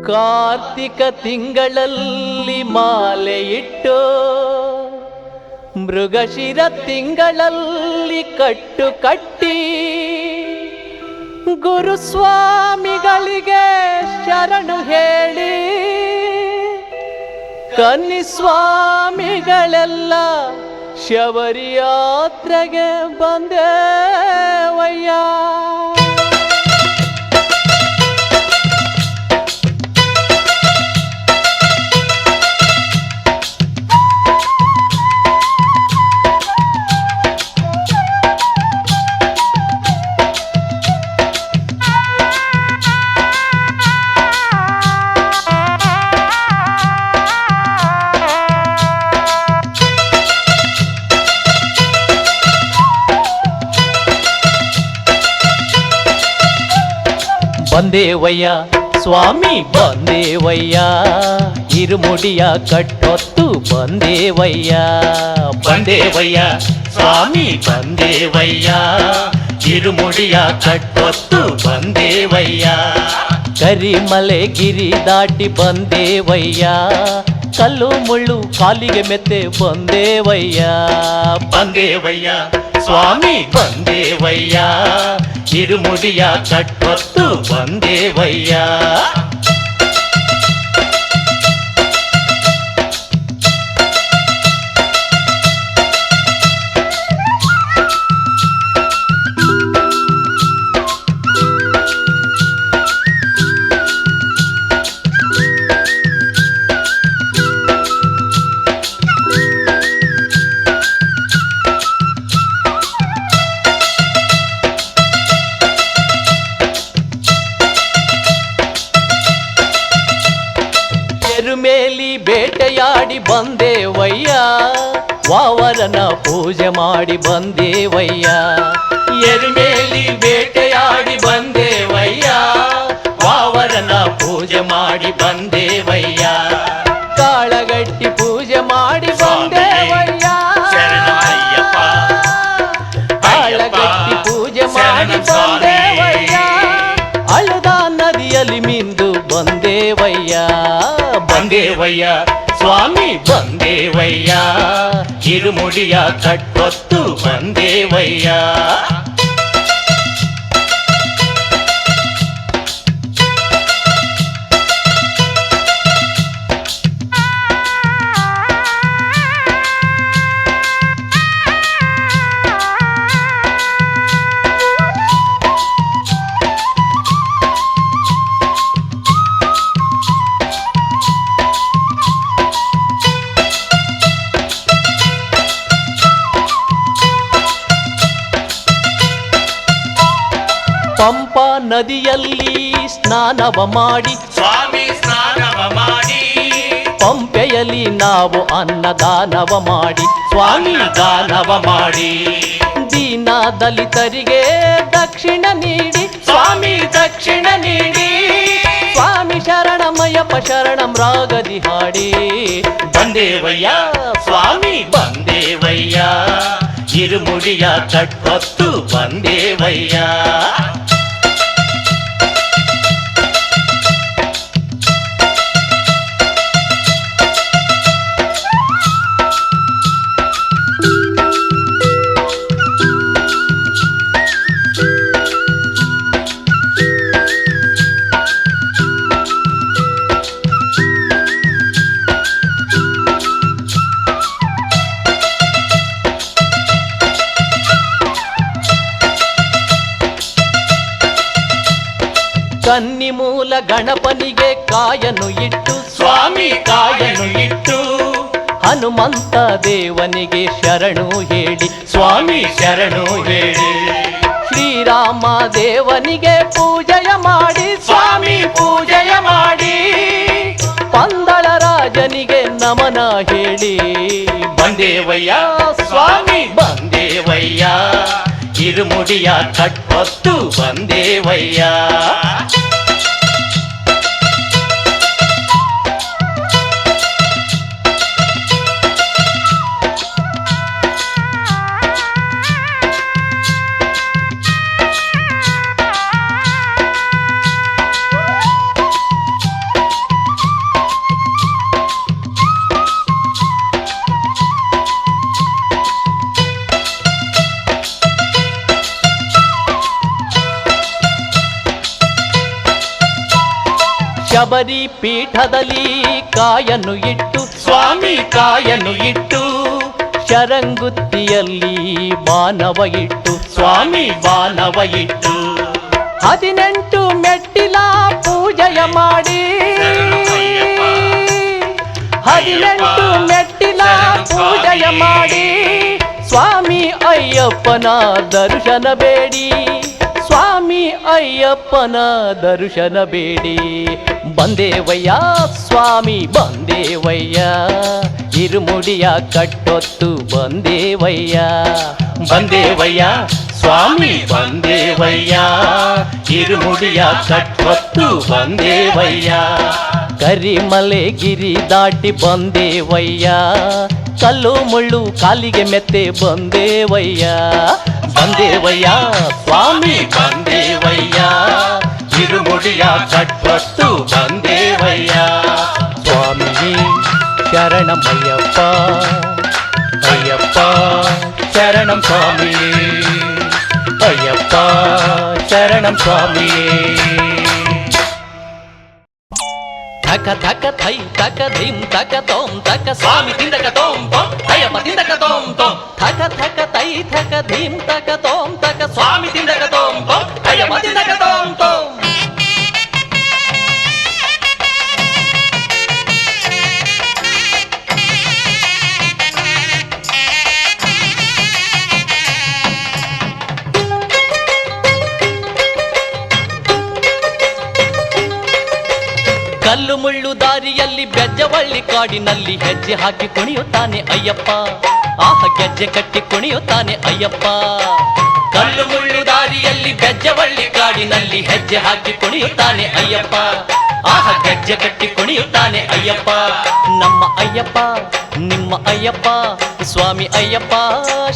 ಕಾರ್ತಿಕ ತಿಂಗಳಲ್ಲಿ ಮಾಲೆ ಇಟ್ಟು ಮೃಗಶಿರ ತಿಂಗಳಲ್ಲಿ ಕಟ್ಟು ಕಟ್ಟಿ ಗುರುಸ್ವಾಮಿಗಳಿಗೆ ಶರಣು ಹೇಳಿ ಕನ್ನಿಸ್ವಾಮಿಗಳೆಲ್ಲ ಶಬರಿ ಯಾತ್ರೆಗೆ ಬಂದೇವಯ್ಯ. ಬಂದೇವಯ್ಯ ಸ್ವಾಮಿ ಬಂದೇವಯ್ಯ, ಇರುಮುಡಿಯ ಕಟ್ಟೊತ್ತು ಬಂದೇವಯ್ಯ. ಬಂದೇವಯ್ಯ ಸ್ವಾಮಿ ಬಂದೇವಯ್ಯ, ಇರುಮುಡಿಯ ಕಟ್ಟೊತ್ತು ಬಂದೇವಯ್ಯ. ಕರಿಮಲೆ ಗಿರಿ ದಾಟಿ ಬಂದೇವಯ್ಯ, ಕಲ್ಲು ಮುಳ್ಳು ಕಾಲಿಗೆ ಮೆತ್ತೆ ಬಂದೇವಯ್ಯ. ಬಂದೇವಯ್ಯ ಸ್ವಾಮಿ ಬಂದೇವಯ್ಯ, ಇರುಮುಡಿಯ ಕಟ್ಟೊತ್ತು ಬಂದೇವಯ್ಯ. ಎರುಮೇಲಿ ಬೇಟೆಯಾಡಿ ಬಂದೇವಯ್ಯ, ವಾವರನ ಪೂಜೆ ಮಾಡಿ ಬಂದೇವಯ್ಯ. ಎರುಮೇಲಿ ಬೇಟೆಯಾಡಿ ಬಂದೇವಯ್ಯ, ವಾವರನ ಪೂಜೆ ಮಾಡಿ ಬಂದೇವಯ್ಯ. ಕಾಳಗಟ್ಟಿ ಪೂಜೆ ಮಾಡಿ ಬಂದೇವಯ್ಯ, ಶರಣಮಯ್ಯಪ್ಪ. ಕಾಳಗಟ್ಟಿ ಪೂಜೆ ಮಾಡಿ ಬಂದೇವಯ್ಯ. ಅಳುದ ನದಿಯಲ್ಲಿ ಮಿಂದು ಬಂದೇವಯ್ಯ. ಬಂದೇವಯ್ಯ ಸ್ವಾಮಿ ಬಂದೇವಯ್ಯ, ಇರುಮುಡಿಯ ಕಟ್ಟೊತ್ತು ಬಂದೇವಯ್ಯ. ಪಂಪಾ ನದಿಯಲ್ಲಿ ಸ್ನಾನವ ಮಾಡಿ ಸ್ವಾಮಿ ಸ್ನಾನವ ಮಾಡಿ, ಪಂಪೆಯಲ್ಲಿ ನಾವು ಅನ್ನದಾನವ ಮಾಡಿ ಸ್ವಾಮಿ ದಾನವ ಮಾಡಿ. ದೀನ ದಲಿತರಿಗೆ ದಕ್ಷಿಣ ನೀಡಿ ಸ್ವಾಮಿ ದಕ್ಷಿಣ ನೀಡಿ, ಸ್ವಾಮಿ ಶರಣಮಯ್ಯಪ್ಪ ಶರಣಂ ರಾಗದಿ ಹಾಡಿ. ಬಂದೇವಯ್ಯ ಸ್ವಾಮಿ ಬಂದೇವಯ್ಯ, ಇರುಮುಡಿಯ ಕಟ್ಟೊತ್ತು ಬಂದೇವಯ್ಯ. ಕನ್ನಿ ಮೂಲ ಗಣಪನಿಗೆ ಕಾಯನು ಇಟ್ಟು ಸ್ವಾಮಿ ಕಾಯನು ಇಟ್ಟು, ಹನುಮಂತ ದೇವನಿಗೆ ಶರಣು ಹೇಳಿ ಸ್ವಾಮಿ ಶರಣು ಹೇಳಿ. ಶ್ರೀರಾಮ ದೇವನಿಗೆ ಪೂಜೆಯ ಮಾಡಿ ಸ್ವಾಮಿ ಪೂಜೆಯ ಮಾಡಿ, ಪಂದಳ ರಾಜನಿಗೆ ನಮನ ಹೇಳಿ. ಬಂದೇವಯ್ಯ ಸ್ವಾಮಿ ಬಂದೇವಯ್ಯ, ಇರುಮುಡಿಯ ಕಟ್ಟೊತ್ತು ಬಂದೇವಯ್ಯ. ಶಬರಿ ಪೀಠದಲ್ಲಿ ಕಾಯನ್ನು ಇಟ್ಟು ಸ್ವಾಮಿ ಕಾಯನ್ನು ಇಟ್ಟು ಶರಂಗುತ್ತಿಯಲ್ಲಿ ಬಾನವ ಇಟ್ಟು ಸ್ವಾಮಿ ಬಾನವ ಇಟ್ಟು 18 ಮೆಟ್ಟಿಲ ಪೂಜೆಯ ಮಾಡಿ 18 ಮೆಟ್ಟಿಲ ಪೂಜೆಯ ಮಾಡಿ ಸ್ವಾಮಿ ಅಯ್ಯಪ್ಪನ ದರ್ಶನ ಬೇಡಿ ಸ್ವಾಮಿ ಅಯ್ಯಪ್ಪನ ದರ್ಶನ ಬೇಡಿ ಬಂದೇವಯ್ಯ ಸ್ವಾಮಿ ಬಂದೇವಯ್ಯ ಇರುಮುಡಿಯ ಕಟ್ಟೊತ್ತು ಬಂದೇವಯ್ಯ ಬಂದೇವಯ್ಯ ಸ್ವಾಮಿ ಬಂದೇವಯ್ಯ ಇರುಮುಡಿಯ ಕಟ್ಟೊತ್ತು ಬಂದೇವಯ್ಯ ಕರಿಮಲೆ ಗಿರಿ ದಾಟಿ ಬಂದೇವಯ್ಯ ಕಲ್ಲು ಮುಳ್ಳು ಕಾಲಿಗೆ ಮೆತ್ತೆ ಬಂದೇವಯ್ಯ ಬಂದೇವಯ್ಯ ಸ್ವಾಮಿ ಬಂದೇವಯ್ಯ ಇರುಮುಡಿಯ ಕಟ್ಟೊತ್ತು ಬಂದೇವಯ್ಯ ಸ್ವಾಮಿ ಶರಣಮಯ್ಯಪ್ಪ ಅಯ್ಯಪ್ಪ ಶರಣಂ ಸ್ವಾಮಿ ಅಯ್ಯಪ್ಪ ಶರಣಂ ಸ್ವಾಮಿ ತಕ ತಕ ಥೈ ತಕ ಧಿಂ ತಕ ತೋಂ ತಕ ಸ್ವಾಮಿ ತಿಂದಕ ತೋಂ ತೋಂ ಅಯ್ಯಪ್ಪ ತಿಂದಕ ತೋಂ ತೋಂ ಥಕ ಥಕ ತೈ ಥಕ ಧಿಂ ತಕ ತೋಂ ತಕ ಸ್ವಾಮಿ ತಿಂದಕ ತೋಂ ತೋಂ ಅಯ್ಯಪ್ಪ ತಿಂದಕ ತೋಂ ತೋಂ ಕಲ್ಲು ಮುಳ್ಳು ದಾರಿಯಲ್ಲಿ ಬೆಜ್ಜವಳ್ಳಿ ಕಾಡಿನಲ್ಲಿ ಹೆಜ್ಜೆ ಹಾಕಿ ಕುಣಿಯುತ್ತಾನೆ ಅಯ್ಯಪ್ಪ ಆಹ ಗೆಜ್ಜೆ ಕಟ್ಟಿ ಕುಣಿಯುತ್ತಾನೆ ಅಯ್ಯಪ್ಪ ಕಲ್ಲು ಮುಳ್ಳು ದಾರಿಯಲ್ಲಿ ಬೆಜ್ಜವಳ್ಳಿ ಕಾಡಿನಲ್ಲಿ ಹೆಜ್ಜೆ ಹಾಕಿ ಕುಣಿಯುತ್ತಾನೆ ಅಯ್ಯಪ್ಪ ಆಹ ಗೆಜ್ಜೆ ಕಟ್ಟಿ ಕುಣಿಯುತ್ತಾನೆ ಅಯ್ಯಪ್ಪ ನಮ್ಮ ಅಯ್ಯಪ್ಪ ನಿಮ್ಮ ಅಯ್ಯಪ್ಪ ಸ್ವಾಮಿ ಅಯ್ಯಪ್ಪ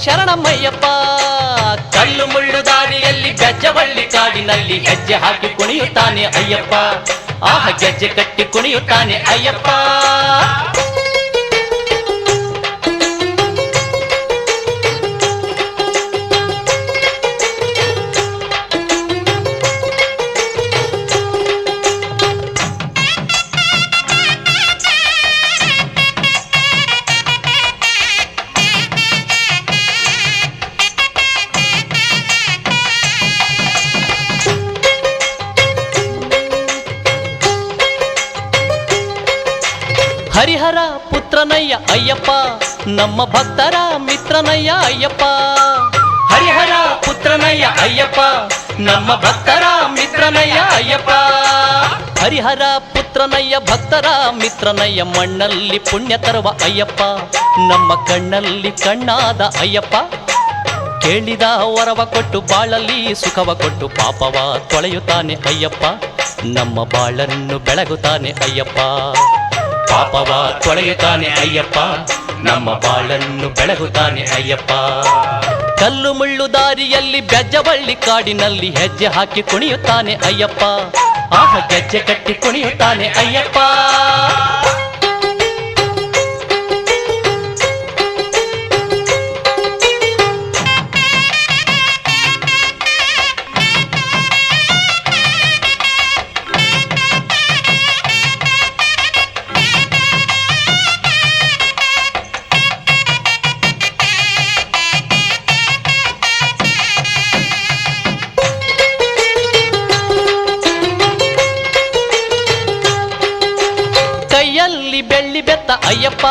ಶರಣಮಯ್ಯಪ್ಪ ಕಲ್ಲು ಮುಳ್ಳು ದಾರಿಯಲ್ಲಿ ಬೆಜ್ಜವಳ್ಳಿ ಕಾಡಿನಲ್ಲಿ ಹೆಜ್ಜೆ ಹಾಕಿ ಕುಣಿಯುತ್ತಾನೆ ಅಯ್ಯಪ್ಪ ಆಹ ಗೆಜ್ಜೆ ಕಟ್ಟಿ ಕುಣಿಯುತ್ತಾನೆ ಅಯ್ಯಪ್ಪ ಹರಿಹರ ಪುತ್ರನಯ್ಯ ಅಯ್ಯಪ್ಪ ನಮ್ಮ ಭಕ್ತರ ಮಿತ್ರನಯ್ಯ ಅಯ್ಯಪ್ಪ ಹರಿಹರ ಪುತ್ರನಯ್ಯ ಅಯ್ಯಪ್ಪ ನಮ್ಮ ಭಕ್ತರ ಮಿತ್ರನಯ್ಯ ಅಯ್ಯಪ್ಪ ಹರಿಹರ ಪುತ್ರನಯ್ಯ ಭಕ್ತರ ಮಿತ್ರನಯ್ಯ ಮಣ್ಣಲ್ಲಿ ಪುಣ್ಯ ತರುವ ಅಯ್ಯಪ್ಪ ನಮ್ಮ ಕಣ್ಣಲ್ಲಿ ಕಣ್ಣಾದ ಅಯ್ಯಪ್ಪ ಕೇಳಿದ ವರವ ಕೊಟ್ಟು ಬಾಳಲ್ಲಿ ಸುಖವ ಕೊಟ್ಟು ಪಾಪವ ತೊಳೆಯುತ್ತಾನೆ ಅಯ್ಯಪ್ಪ ನಮ್ಮ ಬಾಳನ್ನು ಬೆಳಗುತ್ತಾನೆ ಅಯ್ಯಪ್ಪ ಪಾಪವ ತೊಳೆಯುತ್ತಾನೆ ಅಯ್ಯಪ್ಪ ನಮ್ಮ ಬಾಳನ್ನು ಬೆಳಗುತ್ತಾನೆ ಅಯ್ಯಪ್ಪ ಕಲ್ಲು ಮುಳ್ಳು ದಾರಿಯಲ್ಲಿ ಬೆಜ್ಜವಳ್ಳಿ ಕಾಡಿನಲ್ಲಿ ಹೆಜ್ಜೆ ಹಾಕಿ ಕುಣಿಯುತ್ತಾನೆ ಅಯ್ಯಪ್ಪ ಆಹ ಗೆಜ್ಜೆ ಕಟ್ಟಿ ಕುಣಿಯುತ್ತಾನೆ ಅಯ್ಯಪ್ಪ ಕೈಯಲ್ಲಿ ಬೆಳ್ಳಿ ಬೆತ್ತ ಅಯ್ಯಪ್ಪ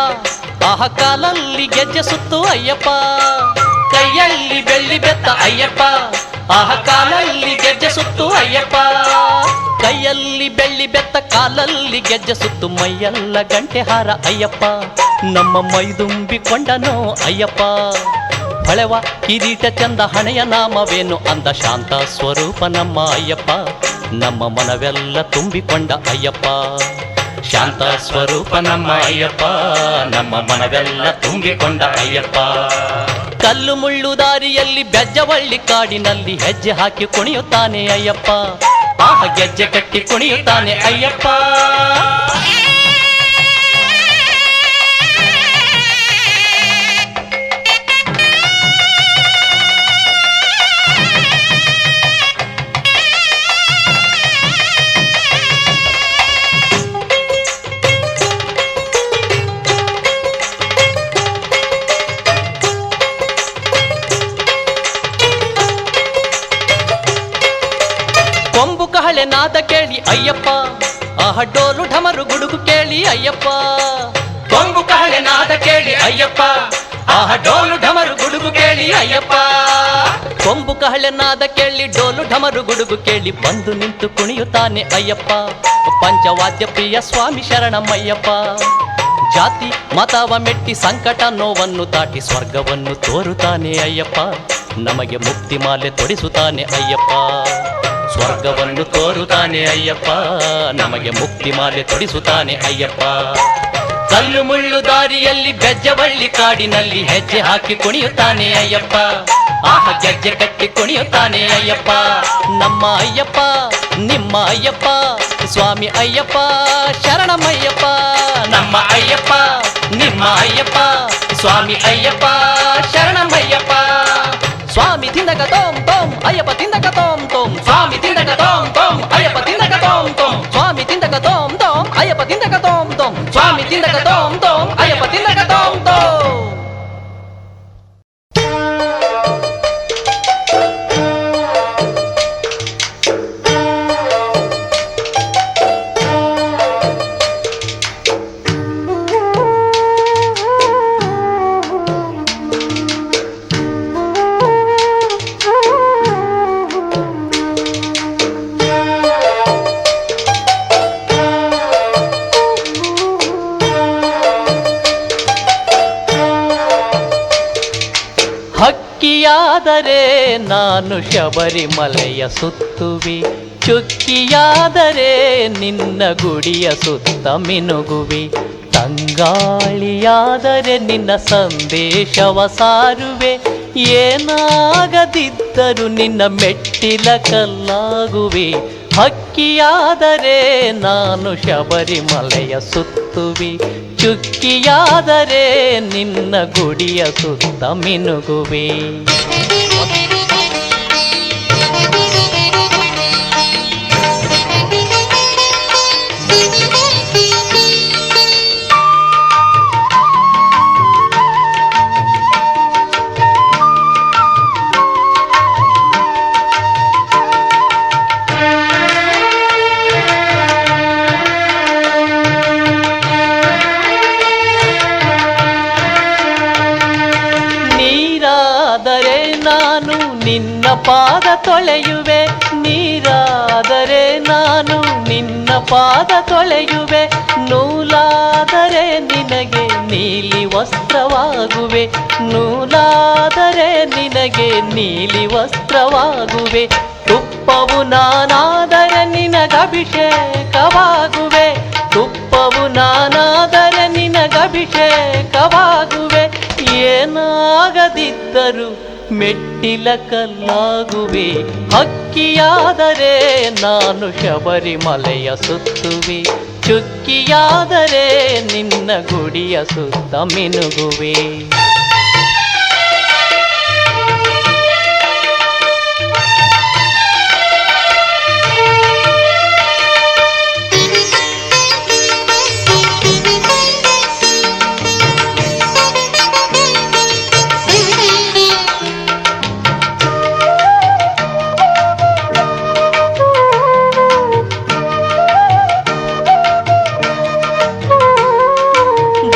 ಆಹ ಕಾಲಲ್ಲಿ ಗೆಜ್ಜೆ ಸುತ್ತು ಅಯ್ಯಪ್ಪ ಕೈಯಲ್ಲಿ ಬೆಳ್ಳಿ ಬೆತ್ತ ಅಯ್ಯಪ್ಪ ಆಹ ಕಾಲಲ್ಲಿ ಗೆಜ್ಜೆ ಸುತ್ತು ಅಯ್ಯಪ್ಪ ಕೈಯಲ್ಲಿ ಬೆಳ್ಳಿ ಬೆತ್ತ ಕಾಲಲ್ಲಿ ಗೆಜ್ಜೆ ಸುತ್ತು ಮೈಯೆಲ್ಲ ಗಂಟೆ ಹಾರ ಅಯ್ಯಪ್ಪ ನಮ್ಮ ಮೈದುಂಬಿಕೊಂಡನೋ ಅಯ್ಯಪ್ಪ ಹೊಳೆವ ಕಿರೀಟ ಚಂದ ಹಣೆಯ ನಾಮವೇನು ಅಂದ ಶಾಂತ ಸ್ವರೂಪ ನಮ್ಮ ಅಯ್ಯಪ್ಪ ನಮ್ಮ ಮನವೆಲ್ಲ ತುಂಬಿಕೊಂಡ ಅಯ್ಯಪ್ಪ ಶಾಂತ ಸ್ವರೂಪ ನಮ್ಮ ಅಯ್ಯಪ್ಪ ನಮ್ಮ ಮನವೆಲ್ಲ ತುಂಬಿಕೊಂಡ ಅಯ್ಯಪ್ಪ ಕಲ್ಲು ಮುಳ್ಳು ದಾರಿಯಲ್ಲಿ ಬೆಜ್ಜವಳ್ಳಿ ಕಾಡಿನಲ್ಲಿ ಹೆಜ್ಜೆ ಹಾಕಿ ಕುಣಿಯುತ್ತಾನೆ ಅಯ್ಯಪ್ಪ ಆಹ ಗೆಜ್ಜೆ ಕಟ್ಟಿ ಕುಣಿಯುತ್ತಾನೆ ಅಯ್ಯಪ್ಪ ಆಹ ಡೋಲು ಢಮರು ಗುಡುಗು ಕೇಳಿ ಅಯ್ಯಪ್ಪ, ಕೊಂಬು ಕಹಳೆ ನಾದ ಕೇಳಿ ಅಯ್ಯಪ್ಪ, ಆಹ ಡೋಲು ಢಮರು ಗುಡುಗು ಕೇಳಿ ಅಯ್ಯಪ್ಪ. ಕೊಂಬು ಕಹಳೆ ನಾದ ಕೇಳಿ ಡೋಲು ಢಮರು ಗುಡುಗು ಕೇಳಿ ಬಂದು ನಿಂತು ಕುಣಿಯುತ್ತಾನೆ ಅಯ್ಯಪ್ಪ. ಪಂಚವಾದ್ಯ ಪ್ರಿಯ ಸ್ವಾಮಿ ಶರಣಮಯ್ಯಪ್ಪ. ಜಾತಿ ಮತವ ಮೆಟ್ಟಿ ಸಂಕಟ ನೋವನ್ನು ದಾಟಿ ಸ್ವರ್ಗವನ್ನು ತೋರುತ್ತಾನೆ ಅಯ್ಯಪ್ಪ. ನಮಗೆ ಮುಕ್ತಿ ಮಾಲೆ ತೊಡಿಸುತ್ತಾನೆ ಅಯ್ಯಪ್ಪ. ಸ್ವರ್ಗವನ್ನು ತೋರುತ್ತಾನೆ ಅಯ್ಯಪ್ಪ, ನಮಗೆ ಮುಕ್ತಿ ಮಾಲೆ ತೊಡಿಸುತ್ತಾನೆ ಅಯ್ಯಪ್ಪ. ಕಲ್ಲು ಮುಳ್ಳು ದಾರಿಯಲ್ಲಿ ಬೆಜ್ಜವಳ್ಳಿ ಕಾಡಿನಲ್ಲಿ ಹೆಜ್ಜೆ ಹಾಕಿ ಕುಣಿಯುತ್ತಾನೆ ಅಯ್ಯಪ್ಪ. ಆಹ ಗೆಜ್ಜೆ ಕಟ್ಟಿ ಕುಣಿಯುತ್ತಾನೆ ಅಯ್ಯಪ್ಪ. ನಮ್ಮ ಅಯ್ಯಪ್ಪ ನಿಮ್ಮ ಅಯ್ಯಪ್ಪ ಸ್ವಾಮಿ ಅಯ್ಯಪ್ಪ ಶರಣಮಯ್ಯಪ್ಪ. ನಮ್ಮ ಅಯ್ಯಪ್ಪ ನಿಮ್ಮ ಅಯ್ಯಪ್ಪ ಸ್ವಾಮಿ ಅಯ್ಯಪ್ಪ ಶರಣಮಯ್ಯಪ್ಪ. ಸ್ವಾಮಿ ತಿಂದಕ ತೋಂ ತೋಂ ಅಯ್ಯಪ್ಪ ತಿಂದಕ ತೋಂ ತೋಂ. ಸ್ವಾಮಿ ತಿಂದಕ ತೋಂ ತೋಂ ಅಯ್ಯಪ್ಪ ತಿಂದಕ ತೋಂ ತೋಂ. ಸ್ವಾಮಿ ತಿಂದಕ ತೋಂ ತೋಂ ಅಯ್ಯಪ್ಪ ತಿಂದಕ ತೋಂ ತೋಂ. ಸ್ವಾಮಿ ತಿಂದಕ ತೋಂ ತೋಂ ಅಯ್ಯಪ್ಪ ತಿಂದಕ ತೋಂ ತೋಂ. ಹಕ್ಕಿಯಾದರೆ ನಾನು ಶಬರಿಮಲೆಯ ಸುತ್ತುವೆ, ಚುಕ್ಕಿಯಾದರೆ ನಿನ್ನ ಗುಡಿಯ ಸುತ್ತ ಮಿನುಗುವೆ. ತಂಗಾಳಿಯಾದರೆ ನಿನ್ನ ಸಂದೇಶವ ಸಾರುವೆ, ಏನಾಗದಿದ್ದರೂ ನಿನ್ನ ಮೆಟ್ಟಿಲ ಕಲ್ಲಾಗುವೆ. ಹಕ್ಕಿಯಾದರೆ ನಾನು ಶಬರಿಮಲೆಯ ಸುತ್ತುವೆ, ಚುಕ್ಕಿಯಾದರೆ ನಿನ್ನ ಗುಡಿಯ ಸುತ್ತ ಮಿನುಗುವೆ. ನಿನ್ನ ಪಾದ ತೊಳೆಯುವೆ, ನೀರಾದರೆ ನಾನು ನಿನ್ನ ಪಾದ ತೊಳೆಯುವೆ. ನೂಲಾದರೆ ನಿನಗೆ ನೀಲಿ ವಸ್ತ್ರವಾಗುವೆ, ನೂಲಾದರೆ ನಿನಗೆ ನೀಲಿ ವಸ್ತ್ರವಾಗುವೆ. ತುಪ್ಪವು ನಾನಾದರೆ ನಿನಗಭಿಷೇಕವಾಗುವೆ, ತುಪ್ಪವು ನಾನಾದರೆ ನಿನಗಭಿಷೇಕವಾಗುವೆ. ಏನಾಗದಿದ್ದರೂ ಮೆಟ್ಟಿಲ ಕಲ್ಲಾಗುವೆ. ಹಕ್ಕಿಯಾದರೆ ನಾನು ಶಬರಿಮಲೆಯ ಸುತ್ತುವೆ, ಚುಕ್ಕಿಯಾದರೆ ನಿನ್ನ ಗುಡಿಯ ಸುತ್ತ ಮಿನುಗುವೆ.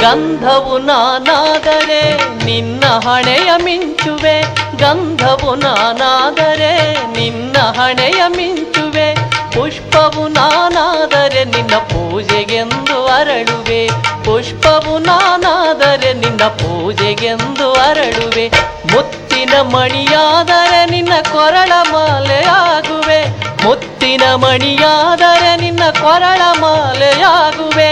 ಗಂಧವು ನಾನಾದರೆ ನಿನ್ನ ಹಣೆಯ ಮಿಂಚುವೆ, ಗಂಧವು ನಾನಾದರೆ ನಿನ್ನ ಹಣೆಯ ಮಿಂಚುವೆ. ಪುಷ್ಪವು ನಾನಾದರೆ ನಿನ್ನ ಪೂಜೆಗೆಂದು ಅರಳುವೆ, ಪುಷ್ಪವು ನಾನಾದರೆ ನಿನ್ನ ಪೂಜೆಗೆಂದು ಅರಳುವೆ. ಮುತ್ತಿನ ಮಣಿಯಾದರೆ ನಿನ್ನ ಕೊರಳ ಮಾಲೆಯಾಗುವೆ, ಮುತ್ತಿನ ಮಣಿಯಾದರೆ ನಿನ್ನ ಕೊರಳ ಮಾಲೆಯಾಗುವೆ.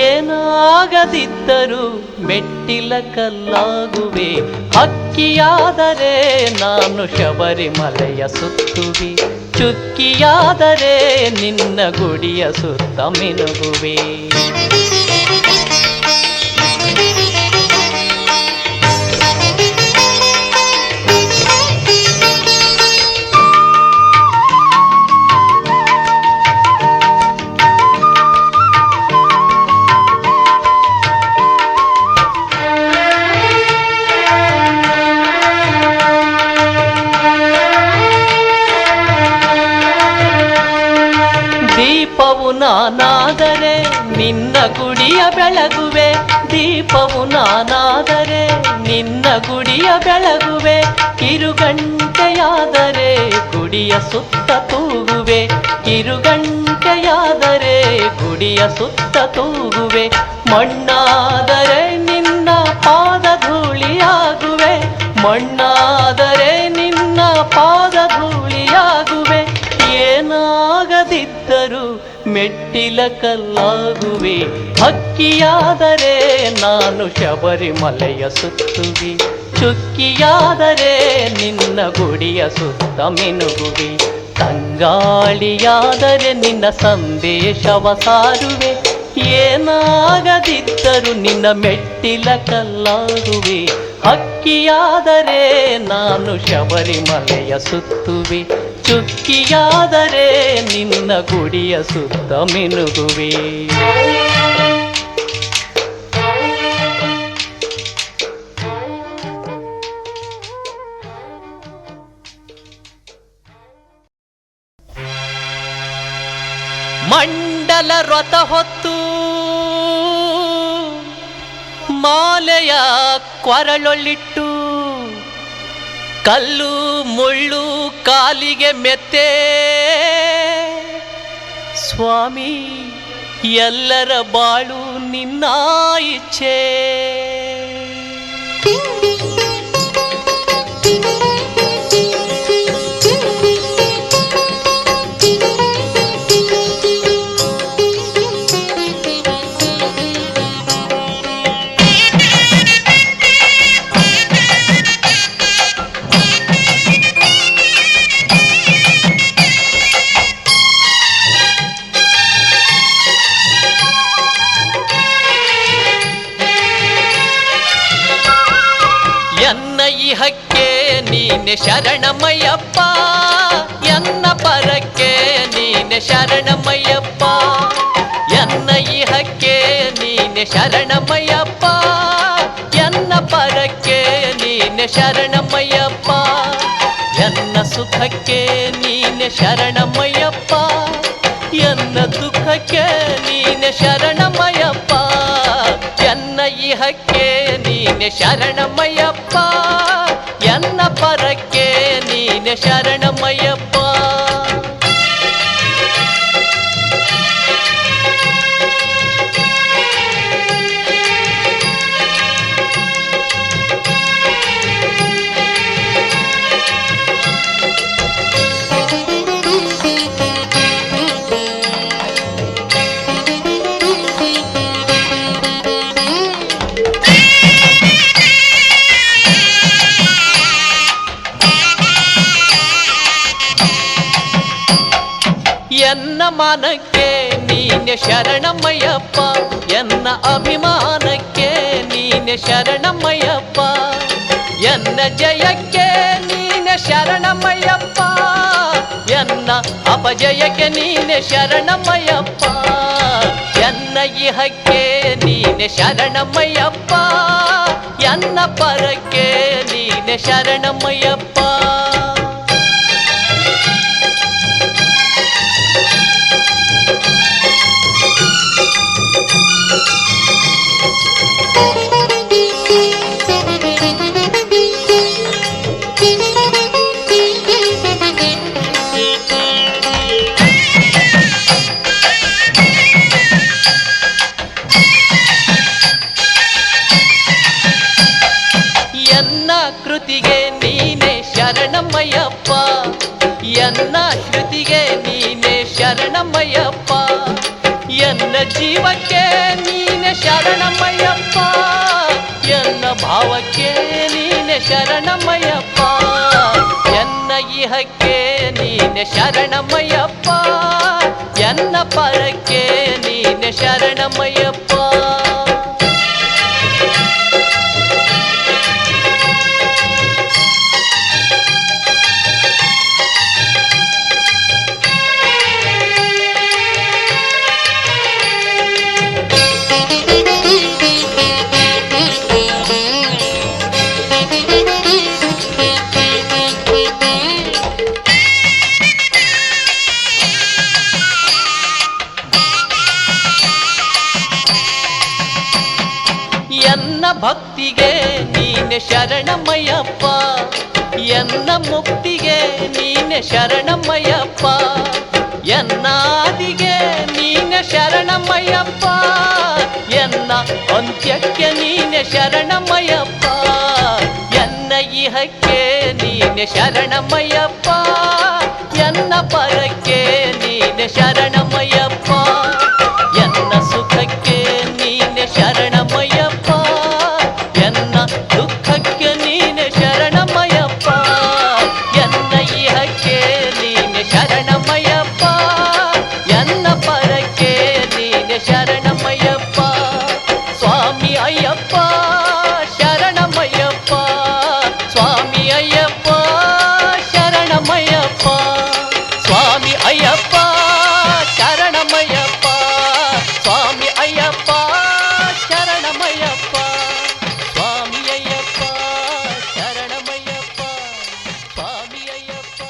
ಏನಾಗದಿದ್ದರೂ ಮೆಟ್ಟಿಲ ಕಲ್ಲಾಗುವೆ. ಹಕ್ಕಿಯಾದರೆ ನಾನು ಶಬರಿಮಲೆಯ ಸುತ್ತುವೆ, ಚುಕ್ಕಿಯಾದರೆ ನಿನ್ನ ಗುಡಿಯ ಸುತ್ತ ಮಿನುಗುವೆ. ದೀಪವು ನಾನಾ ನಾನಾದರೆ ನಿನ್ನ ಗುಡಿಯ ಬೆಳಗುವೆ, ದೀಪವು ನಾನಾದರೆ ನಿನ್ನ ಗುಡಿಯ ಬೆಳಗುವೆ, ಕಿರುಗಂಟೆಯಾದರೆ ಗುಡಿಯ ಸುತ್ತ ತೂಗುವೆ, ಕಿರುಗಂಟೆಯಾದರೆ ಗುಡಿಯ ಸುತ್ತ ತೂಗುವೆ, ಮಣ್ಣಾದರೆ ನಿನ್ನ ಪಾದ ಧೂಳಿಯಾಗುವೆ, ಮಣ್ಣಾದರೆ ನಿನ್ನ ಪಾದ ಧೂಳಿಯಾಗುವೆ, ಏನಾಗದಿದ್ದರೂ ಮೆಟ್ಟಿಲ ಕಲ್ಲಾಗುವೆ, ಹಕ್ಕಿಯಾದರೆ ನಾನು ಶಬರಿಮಲೆಯ ಸುತ್ತುವೆ, ಚುಕ್ಕಿಯಾದರೆ ನಿನ್ನ ಗುಡಿಯ ಸುತ್ತ ಮಿನುಗುವೆ, ತಂಗಾಳಿಯಾದರೆ ನಿನ್ನ ಸಂದೇಶವ ಸಾರುವೆ, ಏನಾಗದಿದ್ದರೂ ನಿನ್ನ ಮೆಟ್ಟಿಲ ಕಲ್ಲಾಗುವೆ, ಹಕ್ಕಿಯಾದರೆ ನಾನು ಶಬರಿಮಲೆಯ ಸುತ್ತುವೆ, ಚುಕ್ಕಿಯಾದರೆ ನಿನ್ನ ಗುಡಿಯ ಸುತ್ತ ಮಿನುಗುವೆ. ಮಂಡಲ ವ್ರತ ಹೊತ್ತು ಮಾಲೆಯ ಕೊರಳೊಳ್ಳಿಟ್ಟು, ಕಲ್ಲು ಮುಳ್ಳು ಕಾಲಿಗೆ ಮೆತ್ತೆ, ಸ್ವಾಮಿ ಎಲ್ಲರ ಬಾಳು ನಿನ್ನ ಇಚ್ಛೆ. ಇಹಕ್ಕೆ ನೀನೆ ಶರಣಮಯ್ಯಪ್ಪ, ಎನ್ನ ಪರಕ್ಕೆ ನೀನೆ ಶರಣಮಯ್ಯಪ್ಪ, ಎನ್ನ ಇಹಕ್ಕೆ ನೀನೆ ಶರಣಮಯ್ಯಪ್ಪ, ಎನ್ನ ಪರಕ್ಕೆ ನೀನೆ ಶರಣಮಯ್ಯಪ್ಪ, ಎನ್ನ ಸುಖಕ್ಕೆ ನೀನೆ ಶರಣಮಯ್ಯಪ್ಪ, ಎನ್ನ ದುಃಖಕ್ಕೆ ನೀನೆ ಶರಣಮಯ್ಯಪ್ಪ, ಎನ್ನ ಇಹಕ್ಕೆ ನೀನೆ ಶರಣಮಯ್ಯಪ್ಪ, ಎನ್ನ ಪರಕ್ಕೆ ನೀನೆ ಶರಣಮಯ್ಯಪ್ಪ. ಎನ್ನ ಮಾನಕ್ಕೆ ನೀನೆ ಶರಣಮಯ್ಯಪ್ಪ, ಎನ್ನ ಅಭಿಮಾನಕ್ಕೆ ನೀನೆ ಶರಣಮಯ್ಯಪ್ಪ, ಎನ್ನ ಜಯಕ್ಕೆ ನೀನೆ ಶರಣಮಯ್ಯಪ್ಪ, ಎನ್ನ ಅಪಜಯಕ್ಕೆ ನೀನೆ ಶರಣಮಯ್ಯಪ್ಪ, ಎನ್ನ ಇಹಕ್ಕೆ ನೀನೆ ಶರಣಮಯ್ಯಪ್ಪ, ಎನ್ನ ಪರಕ್ಕೆ ನೀನೆ ಶರಣಮಯ್ಯಪ್ಪ. ಎನ್ನ ಕೃತಿಗೆ ನೀನೆ ಶರಣಮಯ್ಯಪ್ಪ, ಎನ್ನ ಶ್ರುತಿಗೆ ನೀನೆ ಶರಣಮಯ್ಯಪ್ಪ, ಎನ್ನ ಜೀವಕ್ಕೆ ನೀನೆ ಶರಣಮಯ್ಯಪ್ಪ, ಎನ್ನ ಭಾವಕ್ಕೆ ನೀನೆ ಶರಣಮಯ್ಯಪ್ಪ, ಎನ್ನ ಇಹಕ್ಕೆ ನೀನೆ ಶರಣಮಯ್ಯಪ್ಪ, ಎನ್ನ ಪರಕ್ಕೆ ನೀನೆ ಶರಣಮಯ್ಯಪ್ಪ. ಭಕ್ತಿಗೆ ನೀನೆ ಶರಣಮಯ್ಯಪ್ಪ, ಎನ್ನ ಮುಕ್ತಿಗೆ ನೀನೆ ಶರಣಮಯ್ಯಪ್ಪ, ಎನ್ನಾದಿಗೆ ನೀನೆ ಶರಣಮಯ್ಯಪ್ಪ, ಎನ್ನ ಅಂತ್ಯಕ್ಕೆ ನೀನೆ ಶರಣಮಯ್ಯಪ್ಪ, ಎನ್ನ ಇಹಕ್ಕೆ ನೀನೆ ಶರಣಮಯ್ಯಪ್ಪ, ಎನ್ನ ಪರಕ್ಕೆ ನೀನೆ ಶರಣಮಯ್ಯಪ್ಪ, ಎನ್ನ ಸುಖಕ್ಕೆ ನೀನೆ ಶರಣಮಯ್ಯಪ್ಪ, ಎನ್ನ ದುಃಖಕ್ಕೆ ನೀನೆ ಶರಣಮಯ್ಯಪ್ಪ, ಎನ್ನ ಇಹಕ್ಕೆ ನೀನೆ ಶರಣಮಯ್ಯಪ್ಪ, ಎನ್ನ ಪರಕ್ಕೆ ನೀನೆ ಶರಣಮಯ್ಯಪ್ಪ. ಸ್ವಾಮಿ ಅಯ್ಯಪ್ಪ ಶರಣಮಯ್ಯಪ್ಪ, ಸ್ವಾಮಿ ಅಯ್ಯಪ್ಪ ಶರಣಮಯ್ಯಪ್ಪ, ಸ್ವಾಮಿ ಅಯ್ಯಪ್ಪ ಶರಣಮಯ್ಯಪ್ಪ, ಸ್ವಾಮಿ ಅಯ್ಯಪ್ಪ ಶರಣಮಯ್ಯಪ್ಪ, ಸ್ವಾಮಿ ಅಯ್ಯಪ್ಪ ಶರಣಮಯ್ಯಪ್ಪ, ಸ್ವಾಮಿ ಅಯ್ಯಪ್ಪ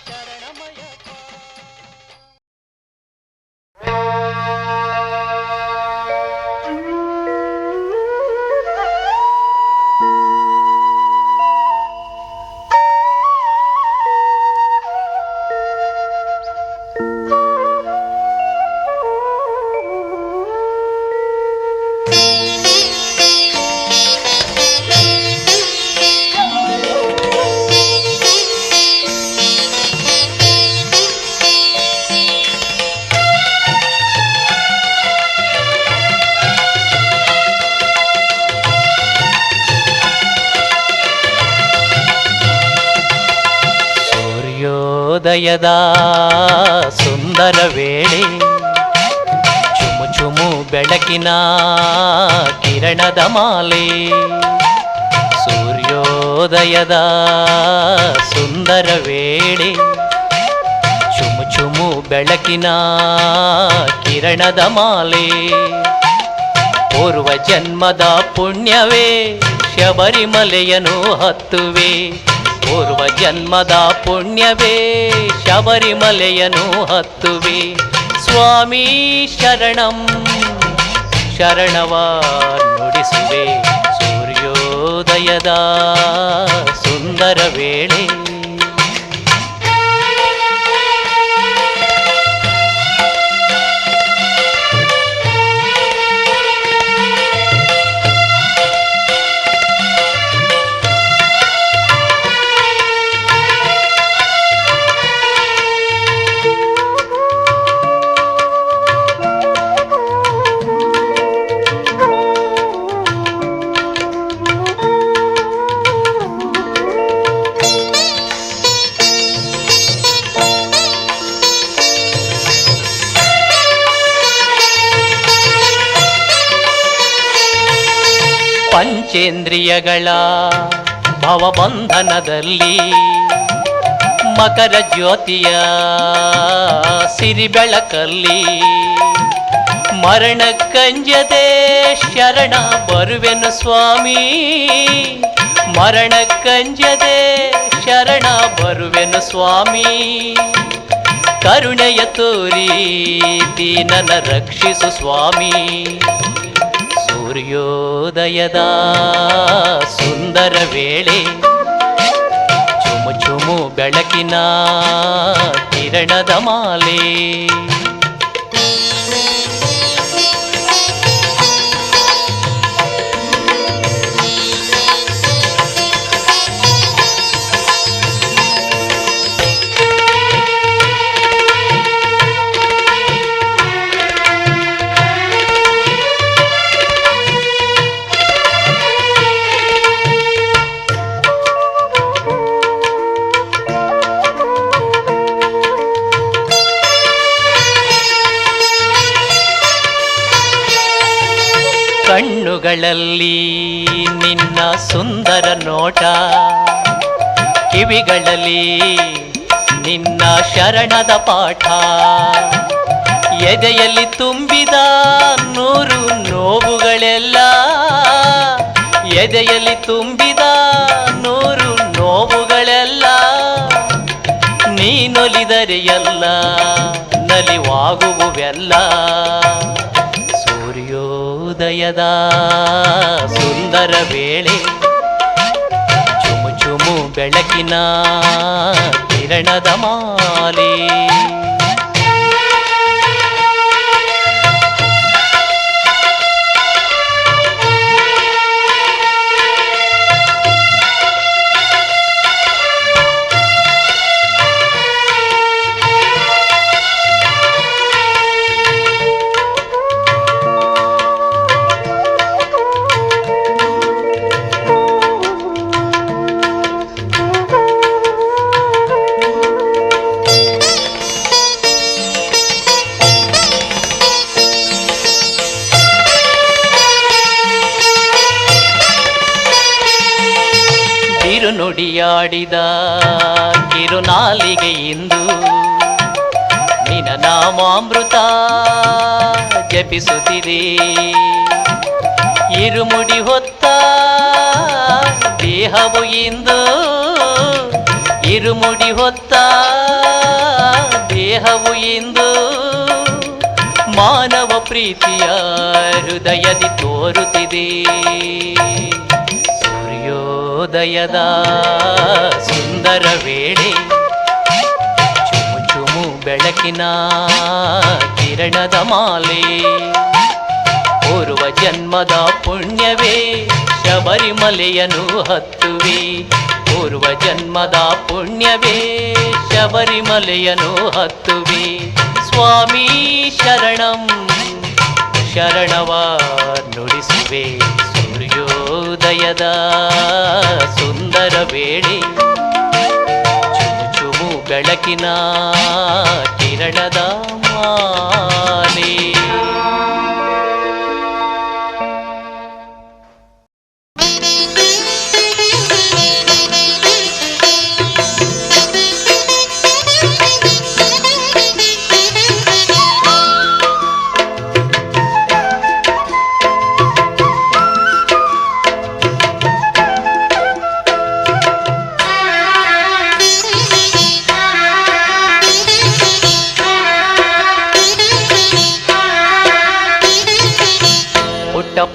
ಶರಣಮಯ್ಯಪ್ಪ. ಸೂರ್ಯೋದಯದ ಸುಂದರ ವೇಳೆ, ಚುಮು ಚುಮು ಬೆಳಕಿನ ಕಿರಣದ ಮಾಲೆ, ಸೂರ್ಯೋದಯದ ಸುಂದರ ವೇಳೆ, ಚುಮು ಚುಮು ಬೆಳಕಿನ ಕಿರಣದ ಮಾಲೆ, ಪೂರ್ವ ಜನ್ಮದ ಪುಣ್ಯವೇ ಶಬರಿಮಲೆಯನ್ನು ಹತ್ತುವೆ, ಪೂರ್ವ ಜನ್ಮದ ಪುಣ್ಯವೇ ಶಬರಿಮಲೆಯನ್ನು ಹತ್ತುವೆ, ಸ್ವಾಮಿ ಶರಣಂ ಶರಣವ ನುಡಿಸುವೆ, ಸೂರ್ಯೋದಯದ ಸುಂದರ ವೇಳೆ. ಪಂಚೇಂದ್ರಿಯಗಳ ಭವಬಂಧನದಲ್ಲಿ ಮಕರ ಜ್ಯೋತಿಯ ಸಿರಿ ಬೆಳಕಲ್ಲಿ ಮರಣ ಕಂಜದೆ ಶರಣ ಬರುವೆನು ಸ್ವಾಮಿ, ಮರಣ ಕಂಜದೆ ಶರಣ ಬರುವೆನು ಸ್ವಾಮಿ, ಕರುಣೆಯ ತೋರಿ ದೀನನ ರಕ್ಷಿಸು ಸ್ವಾಮಿ, ಸೂರ್ಯೋದಯದ ಸುಂದರ ವೇಳೆ, ಚುಮು ಚುಮು ಬೆಳಕಿನ ಕಿರಣದ ಮಾಲೆ. ಕಣ್ಣುಗಳಲ್ಲಿ ನಿನ್ನ ಸುಂದರ ನೋಟ, ಕಿವಿಗಳಲ್ಲಿ ನಿನ್ನ ಶರಣದ ಪಾಠ, ಎದೆಯಲ್ಲಿ ತುಂಬಿದ ನೂರು ನೋವುಗಳೆಲ್ಲ, ಎದೆಯಲ್ಲಿ ತುಂಬಿದ ನೂರು ನೋವುಗಳೆಲ್ಲ, ನೀನೊಲಿದರೆ ಎಲ್ಲ ನಲಿವಾಗುವುವೆಲ್ಲ, ಸೂರ್ಯೋದಯ ಸೂರ್ಯೋದಯದ ಸುಂದರ ವೇಳೆ ಚುಮು ಚುಮು ಬೆಳಕಿನ ಕಿರಣದ ಮಾಲೆ ನುಡಿಯಾಡಿದ ಕಿರುನಾಲಿಗೆಯಿಂದು ನಿನ ನಾಮಾಮೃತ ಜಪಿಸುತ್ತಿದೆ ಇರುಮುಡಿ ಹೊತ್ತ ದೇಹವು ಇಂದು ಇರುಮುಡಿ ಹೊತ್ತ ದೇಹವು ಇಂದು ಮಾನವ ಪ್ರೀತಿಯ ಹೃದಯದಿ ತೋರುತ್ತಿದೆ ಸೂರ್ಯೋದಯದ ಸುಂದರ ವೇಳೆ ಚುಮು ಚುಮು ಬೆಳಕಿನ ಕಿರಣದ ಮಾಲೆ ಪೂರ್ವ ಜನ್ಮದ ಪುಣ್ಯವೇ ಶಬರಿಮಲೆಯನ್ನು ಹತ್ತುವೆ ಪೂರ್ವ ಜನ್ಮದ ಪುಣ್ಯವೇ ಶಬರಿಮಲೆಯನ್ನು ಹತ್ತುವೆ ಸ್ವಾಮಿ ಶರಣಂ ಶರಣವ ನುಡಿಸುವೆ ಸೂರ್ಯೋದಯದ ಸುಂದರ ವೇಳೆ ಚುಮು ಚುಮು ಬೆಳಕಿನ ಕಿರಣದ ಮಾಲೆ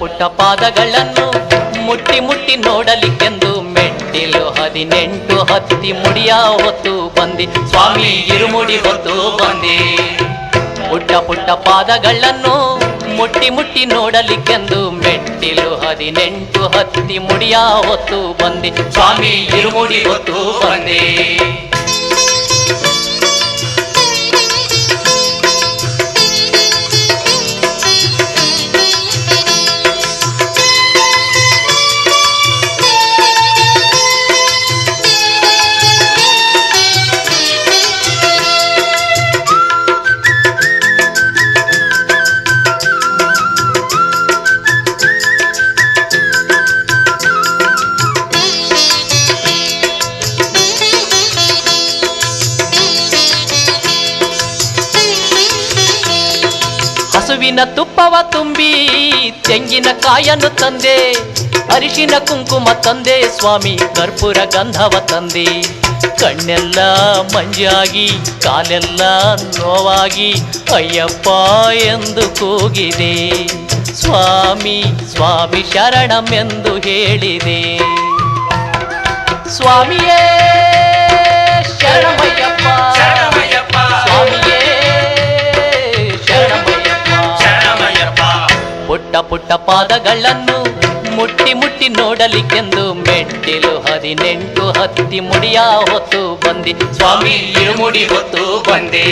ಪುಟ್ಟ ಪಾದಗಳನ್ನು ಮುಟ್ಟಿ ಮುಟ್ಟಿ ನೋಡಲಿಕ್ಕೆಂದು ಮೆಟ್ಟಿಲು 18 ಹತ್ತಿ ಮುಡಿಯ ಹೊತ್ತು ಬಂದಿ ಸ್ವಾಮಿ ಇರುಮುಡಿ ಹೊತ್ತು ಬಂದಿ ಪುಟ್ಟ ಪುಟ್ಟ ಪಾದಗಳನ್ನು ಮುಟ್ಟಿ ಮುಟ್ಟಿ ನೋಡಲಿಕ್ಕೆಂದು ಮೆಟ್ಟಿಲು 18 ಹತ್ತಿ ಮುಡಿಯ ಹೊತ್ತು ಬಂದಿ ಸ್ವಾಮಿ ಇರುಮುಡಿ ಹೊತ್ತು ಬಂದಿ ಹಸುವಿನ ತುಪ್ಪವ ತುಂಬಿ ತೆಂಗಿನ ಕಾಯನ್ನು ತಂದೆ ಅರಿಶಿನ ಕುಂಕುಮ ತಂದೆ ಸ್ವಾಮಿ ಕರ್ಪೂರ ಗಂಧವ ತಂದೆ ಕಣ್ಣೆಲ್ಲ ಮಂಜಾಗಿ ಕಾಲೆಲ್ಲ ನೋವಾಗಿ ಅಯ್ಯಪ್ಪ ಎಂದು ಕೂಗಿದೆ ಸ್ವಾಮಿ ಸ್ವಾಮಿ ಶರಣಮೆಂದು ಹೇಳಿದೆ ಸ್ವಾಮಿಯೇ ಶರಣಮಯ್ಯಪ್ಪ ಶರಣಮಯ್ಯಪ್ಪ ಸ್ವಾಮಿಯೇ ಶರಣಮಯ್ಯಪ್ಪ ಪುಟ್ಟ ಪುಟ್ಟ ಪಾದಗಳನ್ನು ಮುಟ್ಟಿ ಮುಟ್ಟಿ ನೋಡಲಿಕ್ಕೆಂದು ಮೆಟ್ಟಿಲು 18 ಹತ್ತಿ ಮುಡಿಯ ಹೊತ್ತು ಬಂದಿ ಸ್ವಾಮಿ ಇರುಮುಡಿ ಹೊತ್ತು ಬಂದೆ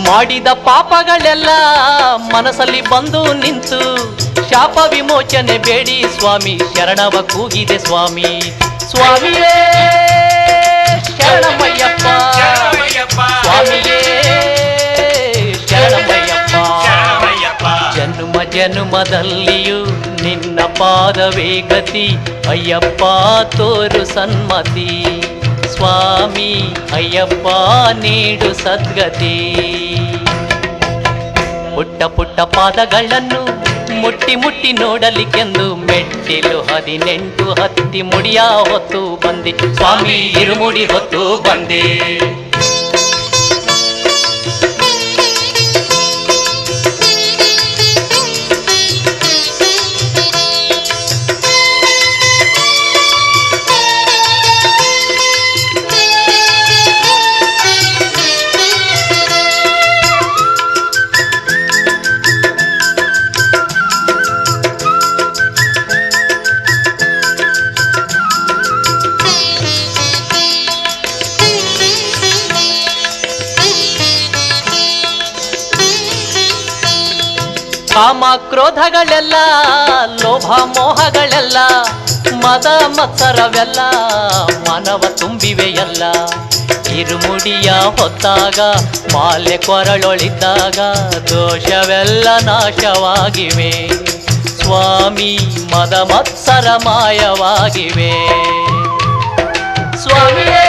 ಮಾಡಿದ ಪಾಪಗಳೆಲ್ಲ ಮನಸ್ಸಲ್ಲಿ ಬಂದು ನಿಂತು ಶಾಪ ವಿಮೋಚನೆ ಬೇಡಿ ಸ್ವಾಮಿ ಶರಣವ ಕೂಗಿದೆ ಸ್ವಾಮಿ ಸ್ವಾಮಿಯೇ ಶರಣಮಯ್ಯಪ್ಪ ಸ್ವಾಮಿಯೇ ಶರಣಮಯ್ಯಪ್ಪ ಜನ್ಮ ಜನ್ಮದಲ್ಲಿಯೂ ನಿನ್ನ ನಿನ್ನ ಪಾದವೇ ಗತಿ ಅಯ್ಯಪ್ಪ ತೋರು ಸನ್ಮತಿ ಸ್ವಾಮಿ ಅಯ್ಯಪ್ಪ ನೀಡು ಸದ್ಗತಿ ಪುಟ್ಟ ಪುಟ್ಟ ಪಾದಗಳನ್ನು ಮುಟ್ಟಿ ಮುಟ್ಟಿ ನೋಡಲಿಕ್ಕೆಂದು ಮೆಟ್ಟಿಲು 18 ಹತ್ತಿ ಮುಡಿಯ ಹೊತ್ತು ಬಂದೆ ಸ್ವಾಮಿ ಇರುಮುಡಿ ಹೊತ್ತು ಬಂದೆ ಕಾಮ ಕ್ರೋಧಗಳೆಲ್ಲ ಲೋಭ ಮೋಹಗಳೆಲ್ಲ ಮದ ಮತ್ಸರವೆಲ್ಲ ಮಾನವ ತುಂಬಿವೆಯಲ್ಲ ಇರುಮುಡಿಯ ಹೊತ್ತಾಗ ಮಾಲೆ ಕೊರಳೊಳಿದ್ದಾಗ ದೋಷವೆಲ್ಲ ನಾಶವಾಗಿವೆ ಸ್ವಾಮಿ ಮದ ಮತ್ಸರ ಮಾಯವಾಗಿವೆ ಸ್ವಾಮಿಯೇ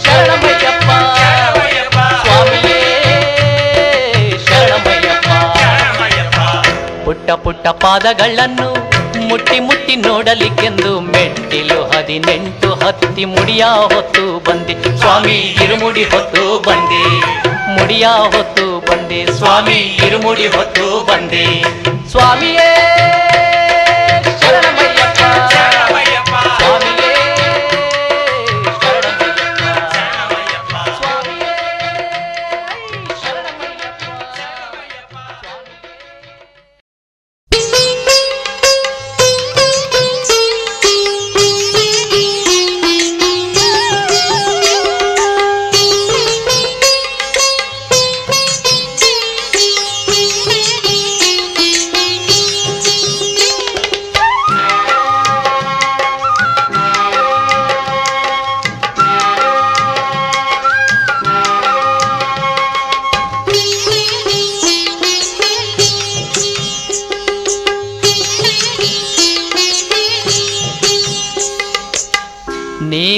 ಶರಣಮಯ್ಯಪ್ಪ ಸ್ವಾಮಿಯೇ ಪುಟ್ಟ ಪುಟ್ಟ ಪಾದಗಳನ್ನು ಮುಟ್ಟಿ ಮುಟ್ಟಿ ನೋಡಲಿಕ್ಕೆಂದು ಮೆಟ್ಟಿಲು 18 ಹತ್ತಿ ಮುಡಿಯ ಹೊತ್ತು ಬಂದೆ ಸ್ವಾಮಿ ಇರುಮುಡಿ ಹೊತ್ತು ಬಂದೆ ಮುಡಿಯ ಹೊತ್ತು ಬಂದೆ ಸ್ವಾಮಿ ಇರುಮುಡಿ ಹೊತ್ತು ಬಂದೆ ಸ್ವಾಮಿಯೇ ಶರಣಮಯ್ಯಪ್ಪ ಸ್ವಾಮಿಯೇ ಶರಣಮಯ್ಯಪ್ಪ ಸ್ವಾಮಿಯೇ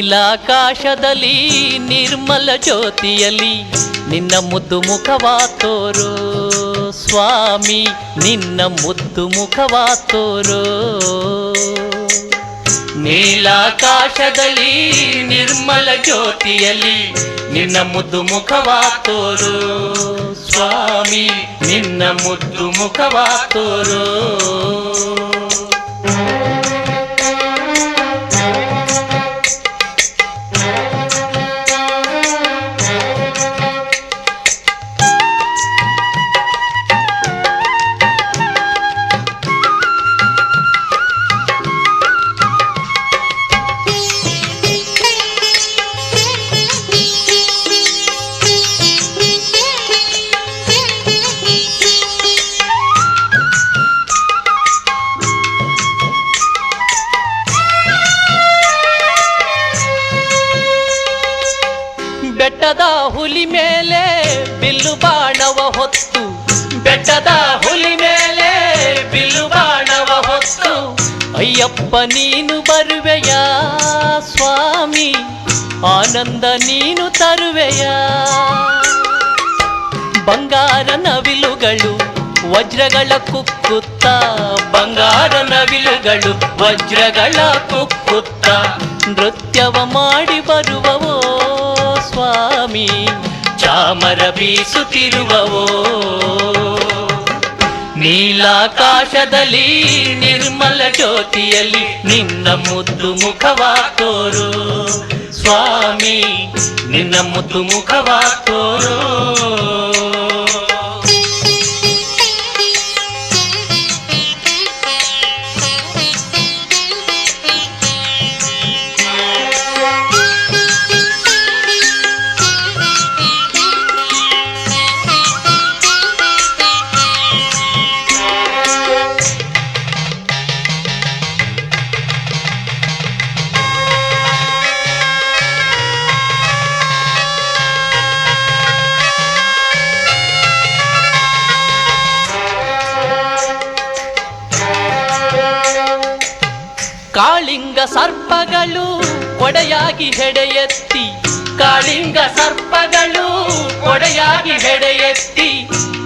ನೀಲಾಕಾಶದಲ್ಲಿ ನಿರ್ಮಲ ಜ್ಯೋತಿಯಲ್ಲಿ ನಿನ್ನ ಮುದ್ದು ಮುಖವಾ ತೋರೋ ಸ್ವಾಮಿ ನಿನ್ನ ಮುದ್ದು ಮುಖವಾ ತೋರೋ ನೀಲಾಕಾಶದಲ್ಲಿ ನಿರ್ಮಲ ಜ್ಯೋತಿಯಲ್ಲಿ ನಿನ್ನ ಮುದ್ದು ಮುಖವಾ ತೋರೋ ಸ್ವಾಮಿ ನಿನ್ನ ಮುದ್ದು ಮುಖವಾ ತೋರೋ ಬೆಟ್ಟದ ಹುಲಿ ಮೇಲೆ ಬಿಲ್ಲು ಬಾಣವ ಹೊತ್ತು ಬೆಟ್ಟದ ಹುಲಿ ಮೇಲೆ ಬಿಲ್ಲು ಬಾಣವ ಹೊತ್ತು ಅಯ್ಯಪ್ಪ ನೀನು ಬರುವೆಯ ಸ್ವಾಮಿ ಆನಂದ ನೀನು ತರುವೆಯ ಬಂಗಾರ ನವಿಲುಗಳು ವಜ್ರಗಳ ಕುಕ್ಕುತ್ತ ಬಂಗಾರ ನವಿಲುಗಳು ವಜ್ರಗಳ ಕುಕ್ಕುತ್ತ ನೃತ್ಯವ ಮಾಡಿ ಬರುವವೋ ಸ್ವಾಮಿ ಚಾಮರ ಬೀಸುತ್ತಿರುವವೋ ನೀಲಾಕಾಶದಲ್ಲಿ ನಿರ್ಮಲ ಜ್ಯೋತಿಯಲ್ಲಿ ನಿನ್ನ ಮುದ್ದು ಮುಖವಾ ತೋರು ಸ್ವಾಮಿ ನಿನ್ನ ಮುದ್ದು ಮುಖವಾ ತೋರು ಕಾಳಿಂಗ ಸರ್ಪಗಳು ಕೊಡೆಯಾಗಿ ಹೆಡೆಯೆತ್ತಿ, ಕಾಳಿಂಗ ಸರ್ಪಗಳು ಕೊಡೆಯಾಗಿ ಹೆಡೆಯೆತ್ತಿ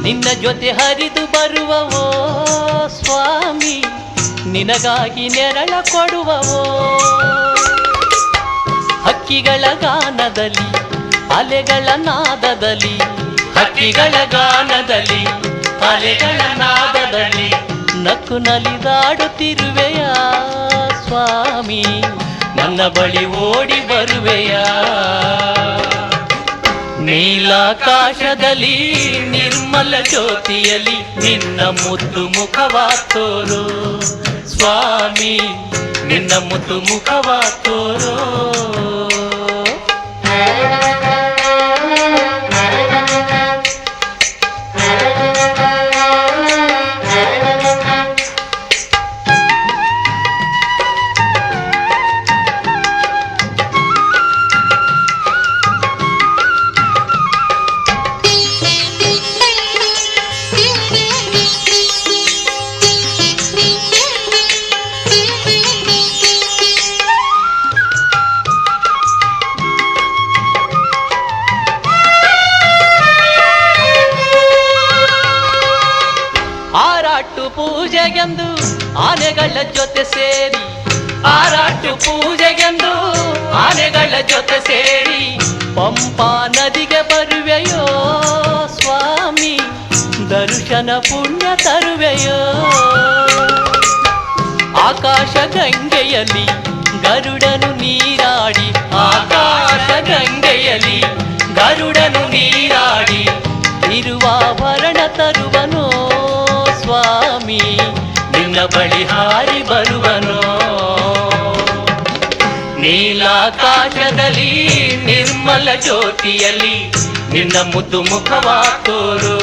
ನಿನ್ನ ಜೊತೆ ಹರಿದು ಬರುವವೋ ಸ್ವಾಮಿ, ನಿನಗಾಗಿ ನೆರಳ ಕೊಡುವವೋ. ಹಕ್ಕಿಗಳ ಗಾನದಲ್ಲಿ ಅಲೆಗಳ ನಾದದಲ್ಲಿ, ಹಕ್ಕಿಗಳ ಗಾನದಲ್ಲಿ ಅಲೆಗಳ ನಾದದಲ್ಲಿ ನಕ್ಕು ನಲಿದಾಡುತ್ತಿರುವೆಯ ಸ್ವಾಮಿ, ನನ್ನ ಬಳಿ ಓಡಿ ಬರುವೆಯ. ನೀಲಾಕಾಶದಲ್ಲಿ ನಿರ್ಮಲ ಜ್ಯೋತಿಯಲ್ಲಿ ನಿನ್ನ ಮುದ್ದು ಮುಖವ ತೋರು ಸ್ವಾಮಿ, ನಿನ್ನ ಮುದ್ದು ಮುಖವ ತೋರು. ಆರಾಟು ಪೂಜೆಗೆಂದು ಆನೆಗಳ ಜೊತೆ ಸೇರಿ, ಆರಾಟು ಪೂಜೆಗೆಂದು ಆನೆಗಳ ಜೊತೆ ಸೇರಿ ಪಂಪಾ ನದಿಗೆ ಬರುವೆಯೋ ಸ್ವಾಮಿ, ದರ್ಶನ ಪುಣ್ಯ ತರುವೆಯೋ. ಆಕಾಶ ಗಂಗೆಯಲ್ಲಿ ಗರುಡನು ನೀರಾಡಿ, ಆಕಾಶ ಗಂಗೆಯಲ್ಲಿ ಗರುಡನು ನೀರಾಡಿ ತಿರುವಾಭರಣ ತರುವನೋ ಸ್ವಾಮಿ, ನಿನ್ನ ಬಳಿ ಹಾರಿ ಬರುವನೋ. ನೀಲಾಕಾಶದಲ್ಲಿ ನಿರ್ಮಲ ಜ್ಯೋತಿಯಲ್ಲಿ ನಿನ್ನ ಮುದ್ದು ಮುಖವ ತೋರು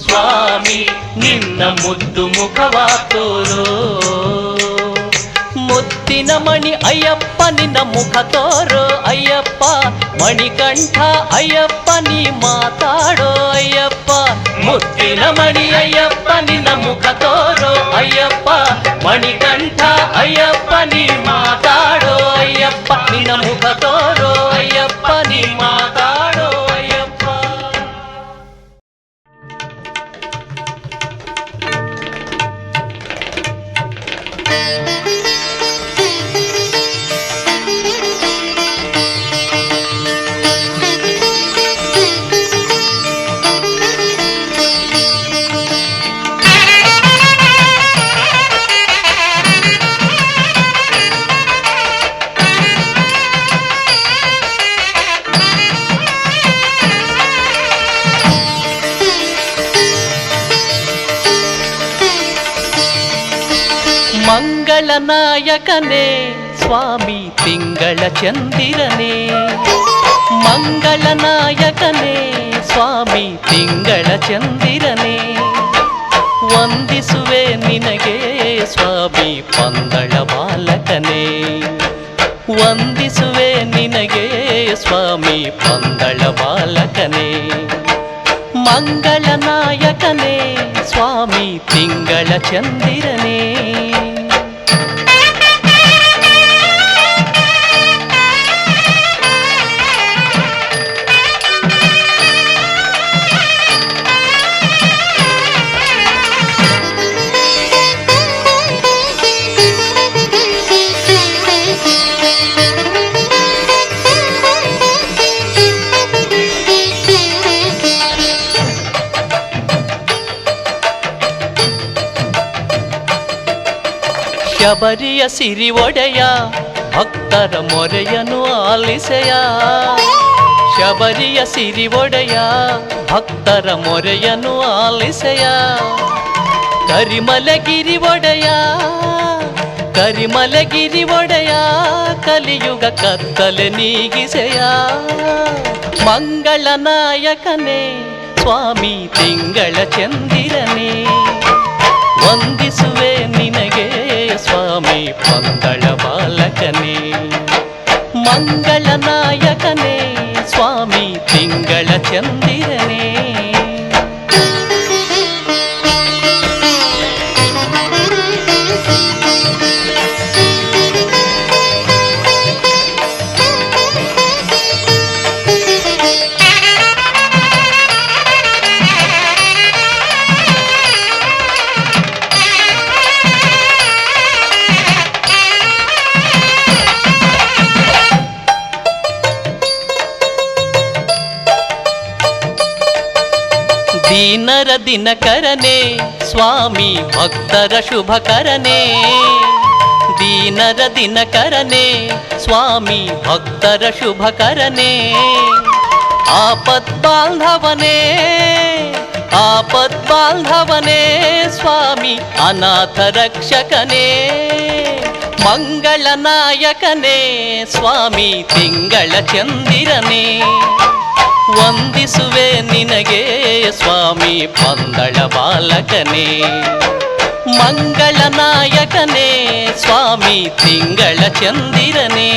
ಸ್ವಾಮಿ, ನಿನ್ನ ಮುದ್ದು ಮುಖವ ತೋರು. ಮುತ್ತಿನ ಮಣಿ ಅಯ್ಯಪ್ಪ ನಿನ್ನ ಮುಖ ತೋರೋ ಅಯ್ಯಪ್ಪ, ಮಣಿಕಂಠ ಅಯ್ಯಪ್ಪ ನೀ ಮಾತಾಡೋ ಅಯ್ಯಪ್ಪ. ಮುತ್ತಿನ ಮಣಿ ಅಯ್ಯಪ್ಪ ನಿನ್ನ ಮುಖ ತೋರೋ ಅಯ್ಯಪ್ಪ, ಮಣಿಕಂಠ ಅಯ್ಯಪ್ಪ ನೀ ಮಾತಾಡೋ ಅಯ್ಯಪ್ಪ, ನಿನ್ನ ಮುಖ ತೋರೋ ಅಯ್ಯಪ್ಪ ನೀ ಮಾತಾಡೋ ಅಯ್ಯಪ್ಪ. ಮಂಗಳ ನಾಯಕನೇ ಸ್ವಾಮಿ ತಿಂಗಳ ಚಂದಿರನೇ, ಮಂಗಳ ನಾಯಕನೇ ಸ್ವಾಮಿ ತಿಂಗಳ ಚಂದಿರನೇ. ವಂದಿಸುವೆ ನಿನಗೆ ಸ್ವಾಮಿ ಪಂದಳ ಬಾಲಕನೇ, ವಂದಿಸುವೆ ನಿನಗೆ ಸ್ವಾಮಿ ಪಂದಳ ಬಾಲಕನೇ. ಮಂಗಳ ನಾಯಕನೇ ಸ್ವಾಮಿ ತಿಂಗಳ ಚಂದಿರನೇ. ಶಬರಿಯ ಸಿರಿ ಒಡೆಯ ಭಕ್ತರ ಮೊರೆಯನು ಆಲಿಸೆಯ, ಶಬರಿಯ ಸಿರಿ ಒಡೆಯ ಭಕ್ತರ ಮೊರೆಯನು ಆಲಿಸೆಯ. ಕರಿಮಲಗಿರಿ ಒಡೆಯ, ಕರಿಮಲಗಿರಿ ಒಡೆಯ ಕಲಿಯುಗ ಕತ್ತಲೆ ನೀಗಿಸೆಯ. ಮಂಗಳ ನಾಯಕನೇ ಸ್ವಾಮಿ ತಿಂಗಳ ಚಂದಿರನೇ, ವಂದಿಸುವೆ ನಿನಗೆ ಸ್ವಾಮಿ ಪಂದಳ ಬಾಲಕನೇ. ಮಂಗಳ ನಾಯಕನೇ ಸ್ವಾಮಿ ತಿಂಗಳ ಚಂದಿರನೇ. ದಿನಕರನೇ ಸ್ವಾಮಿ ಭಕ್ತರ ಶುಭಕರನೇ ದೀನರ ದಿನಕರನೇ ಸ್ವಾಮಿ ಭಕ್ತರ ಶುಭಕರನೇ ಆಪದ್ಬಾಂಧವನೇ ಸ್ವಾಮಿ ಅನಾಥ ರಕ್ಷಕನೇ ಮಂಗಳ ನಾಯಕನೇ ಸ್ವಾಮಿ ತಿಂಗಳ ಚಂದಿರನೇ ವಂದಿಸುವೆ ನಿನಗೆ ಸ್ವಾಮಿ ಪಂದಳ ಬಾಲಕನೇ ಮಂಗಳ ನಾಯಕನೇ ಸ್ವಾಮಿ ತಿಂಗಳ ಚಂದಿರನೇ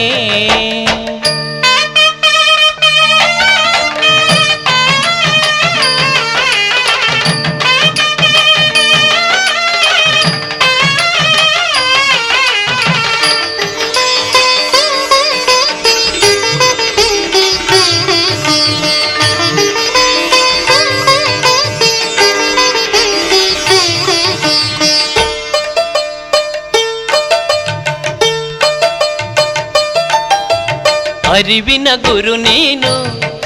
ಅರಿವಿನ ಗುರು ನೀನು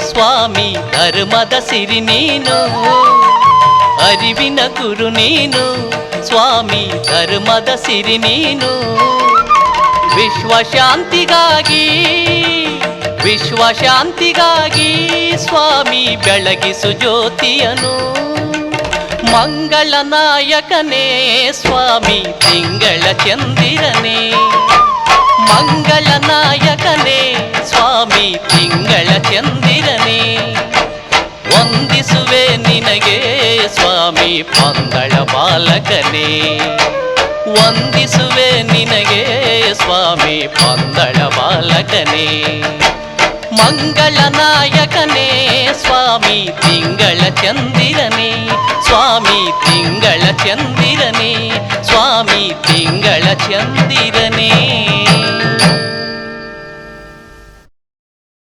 ಸ್ವಾಮಿ ಧರ್ಮದ ಸಿರಿ ನೀನು ಅರಿವಿನ ಗುರು ನೀನು ಸ್ವಾಮಿ ಧರ್ಮದ ಸಿರಿ ನೀನು ವಿಶ್ವಶಾಂತಿಗಾಗಿ ಸ್ವಾಮಿ ಬೆಳಗಿಸು ಜ್ಯೋತಿಯನು ಮಂಗಳ ನಾಯಕನೇ ಸ್ವಾಮಿ ತಿಂಗಳ ಚಂದಿರನೇ ಮಂಗಳ ನಾಯಕನೇ ಸ್ವಾಮಿ ತಿಂಗಳ ಚಂದಿರನೇ ವಂದಿಸುವೆ ನಿನಗೆ ಸ್ವಾಮಿ ಪಂದಳ ಬಾಲಕನೇ ವಂದಿಸುವೆ ನಿನಗೆ ಸ್ವಾಮಿ ಪಂದಳ ಬಾಲಕನೇ ಮಂಗಳ ನಾಯಕನೇ ಸ್ವಾಮಿ ತಿಂಗಳ ಚಂದಿರನೇ ಸ್ವಾಮಿ ತಿಂಗಳ ಚಂದಿರನೇ ಸ್ವಾಮಿ ತಿಂಗಳ ಚಂದಿರನೇ